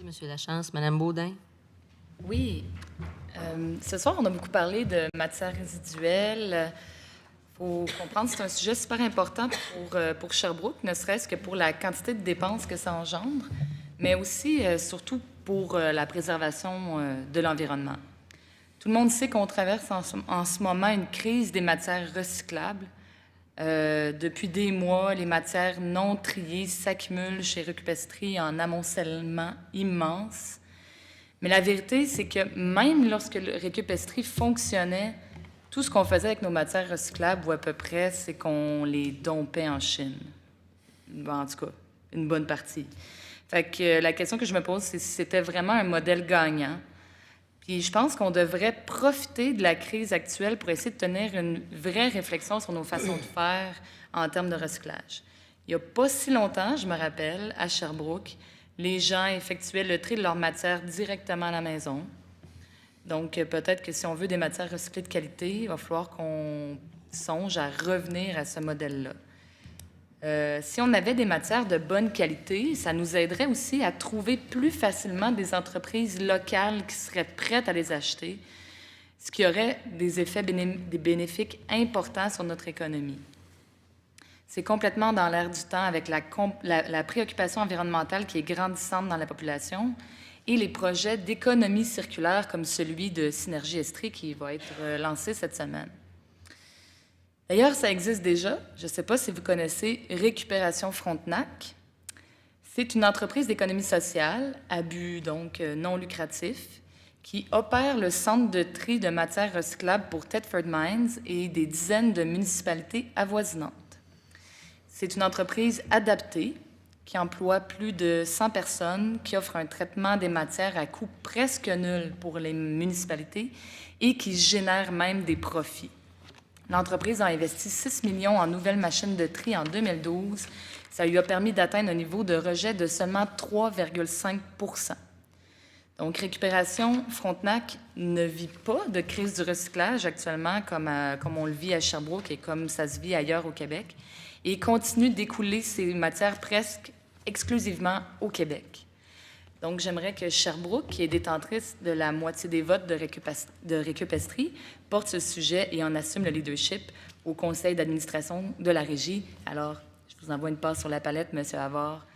Monsieur Lachance. Madame Baudin? Oui. Ce soir, on a beaucoup parlé de matières résiduelles. Il faut comprendre que c'est un sujet super important pour Sherbrooke, ne serait-ce que pour la quantité de dépenses que ça engendre, mais aussi, surtout, pour la préservation de l'environnement. Tout le monde sait qu'on traverse en ce moment une crise des matières recyclables. Depuis des mois, les matières non triées s'accumulent chez Recupestrie en amoncellement immense. Mais la vérité, c'est que même lorsque le Recupestrie fonctionnait, tout ce qu'on faisait avec nos matières recyclables, ou à peu près, c'est qu'on les dompait en Chine. En tout cas, une bonne partie. Fait que la question que je me pose, c'est si c'était vraiment un modèle gagnant. Puis je pense qu'on devrait profiter de la crise actuelle pour essayer de tenir une vraie réflexion sur nos façons de faire en termes de recyclage. Il n'y a pas si longtemps, je me rappelle, à Sherbrooke, les gens effectuaient le tri de leurs matières directement à la maison. Donc, peut-être que si on veut des matières recyclées de qualité, il va falloir qu'on songe à revenir à ce modèle-là. Si on avait des matières de bonne qualité, ça nous aiderait aussi à trouver plus facilement des entreprises locales qui seraient prêtes à les acheter, ce qui aurait des effets bénéfiques importants sur notre économie. C'est complètement dans l'air du temps avec la préoccupation environnementale qui est grandissante dans la population et les projets d'économie circulaire comme celui de Synergie Estrie qui va être lancé cette semaine. D'ailleurs, ça existe déjà. Je ne sais pas si vous connaissez Récupération Frontenac. C'est une entreprise d'économie sociale, à but donc non lucratif, qui opère le centre de tri de matières recyclables pour Thetford Mines et des dizaines de municipalités avoisinantes. C'est une entreprise adaptée qui emploie plus de 100 personnes, qui offre un traitement des matières à coût presque nul pour les municipalités et qui génère même des profits. L'entreprise a investi 6 millions en nouvelles machines de tri en 2012. Ça lui a permis d'atteindre un niveau de rejet de seulement 3,5 %. Donc, Récupération Frontenac ne vit pas de crise du recyclage actuellement comme on le vit à Sherbrooke et comme ça se vit ailleurs au Québec, et continue d'écouler ces matières presque exclusivement au Québec. Donc, j'aimerais que Sherbrooke, qui est détentrice de la moitié des votes de Récupestrie, porte ce sujet et en assume le leadership au conseil d'administration de la Régie. Alors, je vous envoie une passe sur la palette, M. Havard,